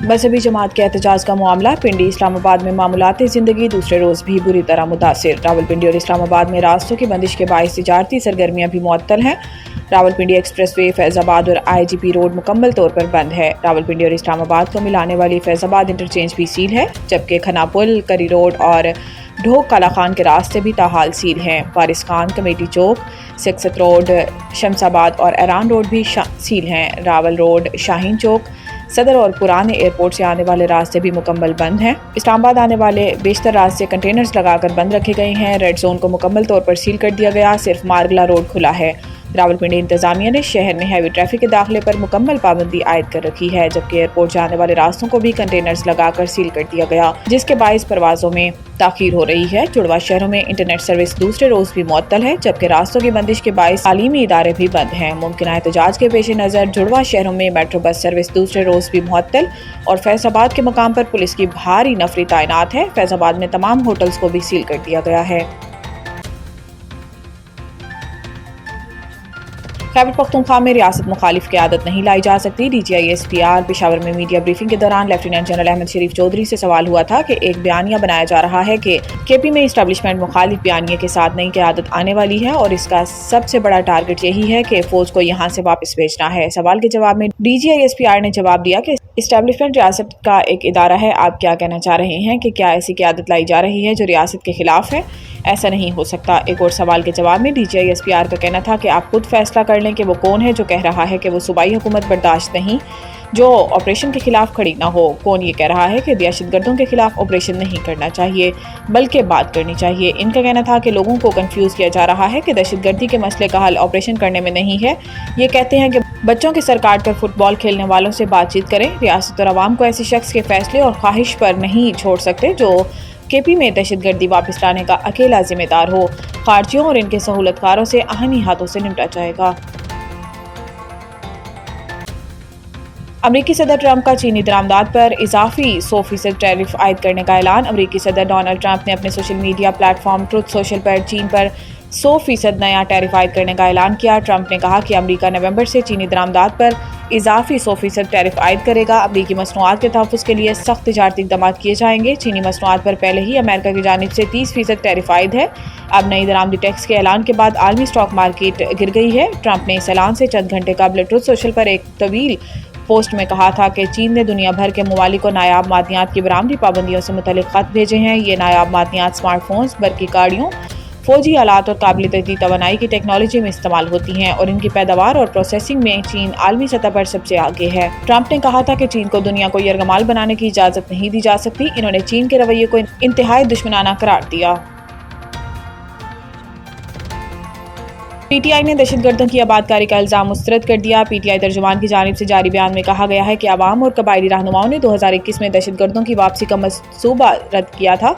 مذہبی جماعت کے احتجاج کا معاملہ پنڈی اسلام آباد میں معمولات زندگی دوسرے روز بھی بری طرح متاثر۔ راولپنڈی اور اسلام آباد میں راستوں کی بندش کے باعث تجارتی سرگرمیاں بھی معطل ہیں۔ راولپنڈی ایکسپریس وے فیض آباد اور آئی جی پی روڈ مکمل طور پر بند ہے۔ راولپنڈی اور اسلام آباد کو ملانے والی فیض آباد انٹرچینج بھی سیل ہے، جبکہ کھنا پل، کری روڈ اور ڈھوک کالا خان کے راستے بھی تاحال سیل ہیں۔ وارث خان کمیٹی چوک، سکست روڈ، شمس آباد اور ایران روڈ بھی سیل ہیں۔ راول روڈ، شاہین چوک، صدر اور پرانے ایئرپورٹ سے آنے والے راستے بھی مکمل بند ہیں۔ اسلام آباد آنے والے بیشتر راستے کنٹینرز لگا کر بند رکھے گئے ہیں۔ ریڈ زون کو مکمل طور پر سیل کر دیا گیا، صرف مارگلا روڈ کھلا ہے۔ راولپنڈی انتظامیہ نے شہر میں ہیوی ٹریفک کے داخلے پر مکمل پابندی عائد کر رکھی ہے، جبکہ ایئرپورٹ جانے والے راستوں کو بھی کنٹینرز لگا کر سیل کر دیا گیا، جس کے باعث پروازوں میں تاخیر ہو رہی ہے۔ جڑواں شہروں میں انٹرنیٹ سروس دوسرے روز بھی معطل ہے، جبکہ راستوں کی بندش کے باعث تعلیمی ادارے بھی بند ہیں۔ ممکنہ احتجاج کے پیش نظر جڑواں شہروں میں میٹرو بس سروس دوسرے روز بھی معطل اور فیض آباد کے مقام پر پولیس کی بھاری نفری تعینات ہے۔ فیض آباد میں تمام ہوٹلز کو بھی سیل کر دیا گیا ہے۔ خیبر پختونخوا میں ریاست مخالف قیادت نہیں لائی جا سکتی۔ D G I S P R Peshawar میں میڈیا بریفنگ کے دوران لیفٹیننٹ جنرل احمد شریف چودھری سے سوال ہوا تھا کہ ایک بیانیہ بنایا جا رہا ہے کہ کے پی میں اسٹیبلشمنٹ مخالف بیانیے کے ساتھ نئی قیادت آنے والی ہے اور اس کا سب سے بڑا ٹارگٹ یہی ہے کہ فوج کو یہاں سے واپس بھیجنا ہے۔ سوال کے جواب میں D G I S P R نے جواب دیا کہ اسٹیبلشمنٹ ریاست کا ایک ادارہ ہے، آپ کیا کہنا چاہ رہے ہیں کہ کیا ایسی قیادت لائی جا رہی ہے جو ریاست کے خلاف ہے؟ ایسا نہیں ہو سکتا۔ ایک اور سوال کے جواب میں D G I S P R کا کہنا تھا کہ آپ خود فیصلہ کر لیں کہ وہ کون ہے جو کہہ رہا ہے کہ وہ صوبائی حکومت برداشت نہیں جو آپریشن کے خلاف کھڑی نہ ہو، کون یہ کہہ رہا ہے کہ دہشت گردوں کے خلاف آپریشن نہیں کرنا چاہیے بلکہ بات کرنی چاہیے۔ ان کا کہنا تھا کہ لوگوں کو کنفیوز کیا جا رہا ہے کہ دہشت گردی کے مسئلے کا حل آپریشن کرنے میں نہیں ہے۔ یہ کہتے ہیں کہ بچوں کے سر کاٹ کر فٹ بال کھیلنے والوں سے بات چیت کریں۔ ریاست اور عوام کو ایسے شخص کے فیصلے اور خواہش پر نہیں چھوڑ سکتے جو کے پی میں دہشت گردی واپس لانے کا اکیلا ذمہ دار ہو۔ خارجیوں اور ان کے سہولت کاروں سے آہنی ہاتھوں سے نمٹا جائے گا۔ امریکی صدر ٹرمپ کا چینی درآمدات پر اضافی 100% ٹیرف عائد کرنے کا اعلان۔ امریکی صدر ڈونلڈ ٹرمپ نے اپنے social media platform Truth Social پر چین پر 100% نیا ٹیرف عائد کرنے کا اعلان کیا۔ ٹرمپ نے کہا کہ امریکہ نومبر سے چینی درآمدات پر اضافی 100% ٹیرف عائد کرے گا۔ امریکی مصنوعات کے تحفظ کے لیے سخت تجارتی اقدامات کیے جائیں گے۔ چینی مصنوعات پر پہلے ہی امریکہ کی جانب سے 30% ٹیرف عائد ہے۔ اب نئی درآمدی ٹیکس کے اعلان کے بعد عالمی اسٹاک مارکیٹ گر گئی ہے۔ ٹرمپ نے اس اعلان سے چند گھنٹے قبل ٹروتھ سوشل پر ایک طویل پوسٹ میں کہا تھا کہ چین نے دنیا بھر کے ممالک کو نایاب معدنیات کی برآمدی پابندیوں سے متعلق خط بھیجے ہیں۔ یہ نایاب معدنیات اسمارٹ فونز، برقی گاڑیوں، فوجی آلات اور قابل تجدید توانائی کی ٹیکنالوجی میں استعمال ہوتی ہیں اور ان کی پیداوار اور پروسیسنگ میں چین عالمی سطح پر سب سے آگے ہے۔ ٹرمپ نے کہا تھا کہ چین کو دنیا کو یرغمال بنانے کی اجازت نہیں دی جا سکتی۔ انہوں نے چین کے رویے کو انتہائی دشمنانہ قرار دیا۔ پی ٹی آئی نے دہشت گردوں کی آبادکاری کا الزام مسترد کر دیا۔ پی ٹی آئی ترجمان کی جانب سے جاری بیان میں کہا گیا ہے کہ عوام اور قبائلی رہنماؤں نے 2021 میں دہشت گردوں کی واپسی کا منصوبہ رد کیا تھا۔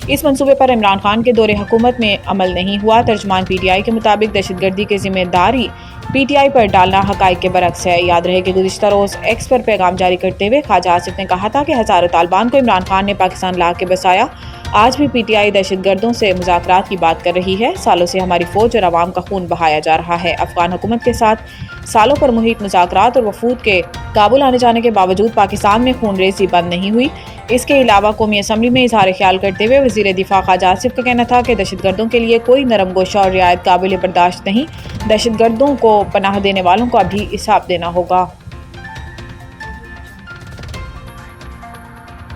اس منصوبے پر عمران خان کے دور حکومت میں عمل نہیں ہوا۔ ترجمان پی ٹی آئی کے مطابق دہشت گردی کی ذمہ داری پی ٹی آئی پر ڈالنا حقائق کے برعکس ہے۔ یاد رہے کہ گزشتہ روز ایکس پر پیغام جاری کرتے ہوئے خواجہ آصف نے کہا تھا کہ ہزاروں طالبان کو عمران خان نے پاکستان لا کے بسایا۔ آج بھی پی ٹی آئی دہشت گردوں سے مذاکرات کی بات کر رہی ہے۔ سالوں سے ہماری فوج اور عوام کا خون بہایا جا رہا ہے۔ افغان حکومت کے ساتھ سالوں پر محیط مذاکرات اور وفود کے کابل آنے جانے کے باوجود پاکستان میں خون ریزی بند نہیں ہوئی۔ اس کے علاوہ قومی اسمبلی میں اظہار خیال کرتے ہوئے وزیر دفاع خواجہ آصف کا کہنا تھا کہ دہشت گردوں کے لیے کوئی نرم گوشہ اور رعایت قابل برداشت نہیں۔ دہشت گردوں کو پناہ دینے والوں کو ابھی حساب دینا ہوگا۔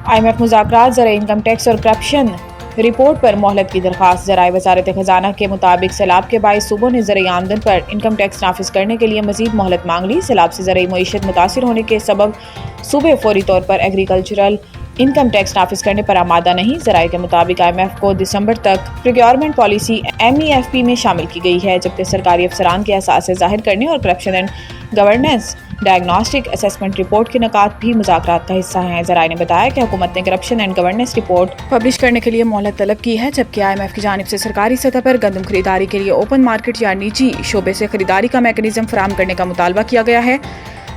آئی ایم ایف مذاکرات، زرعی انکم ٹیکس اور کرپشن رپورٹ پر مہلت کی درخواست۔ ذرائع وزارت خزانہ کے مطابق سیلاب کے باعث صوبوں نے زرعی آمدن پر انکم ٹیکس نافذ کرنے کے لیے مزید مہلت مانگ لی۔ سیلاب سے زرعی معیشت متاثر ہونے کے سبب صوبے فوری طور پر ایگریکلچرل انکم ٹیکس نافذ کرنے پر آمادہ نہیں۔ ذرائع کے مطابق آئی ایم ایف کو دسمبر تک procurement policy M E F P میں شامل کی گئی ہے، جبکہ سرکاری افسران کے اثاثے ظاہر کرنے اور corruption and governance diagnostic assessment report کے نکات بھی مذاکرات کا حصہ ہیں۔ ذرائع نے بتایا کہ حکومت نے corruption and governance report publish کرنے کے لیے مہلت طلب کی ہے، جبکہ آئی ایم ایف کی جانب سے سرکاری سطح پر گندم خریداری کے لیے اوپن مارکیٹ یا نجی شعبے سے خریداری کا میکانزم فراہم کرنے کا مطالبہ کیا گیا ہے۔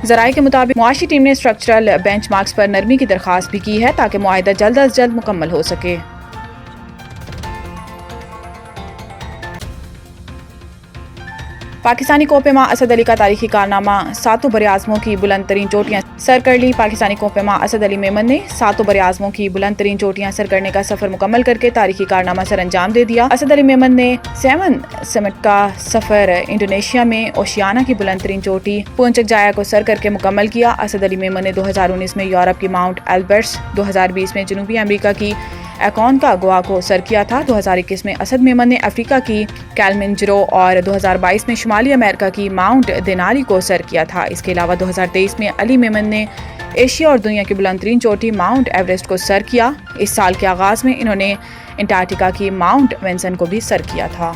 ذرائع کے مطابق معاشی ٹیم نے اسٹرکچرل بینچ مارکس پر نرمی کی درخواست بھی کی ہے تاکہ معاہدہ جلد از جلد مکمل ہو سکے۔ پاکستانی کوپیما اسد علی کا تاریخی کارنامہ، ساتوں براعظموں کی بلند ترین چوٹیاں سر کر لی۔ پاکستانی کوپیما اسد علی میمن نے ساتوں براعظموں کی بلند ترین چوٹیاں سر کرنے کا سفر مکمل کر کے تاریخی کارنامہ سر انجام دے دیا۔ اسد علی میمن نے 7 سمٹ کا سفر انڈونیشیا میں اوشیانا کی بلند ترین چوٹی پونچک جایا کو سر کر کے مکمل کیا۔ اسد علی میمن نے 2019 میں یورپ کی ماؤنٹ ایلبرٹس، 2020 میں جنوبی امریکہ کی ایکون کا گوا کو سر کیا تھا۔ 2021 میں اسد میمن نے افریقہ کی کیلمنجرو اور 2022 میں شمالی امریکہ کی ماؤنٹ دیناری کو سر کیا تھا۔ اس کے علاوہ 2023 میں علی میمن نے ایشیا اور دنیا کی بلند ترین چوٹی ماؤنٹ ایوریسٹ کو سر کیا۔ اس سال کے آغاز میں انہوں نے انٹارکٹیکا کی ماؤنٹ وینسن کو بھی سر کیا تھا۔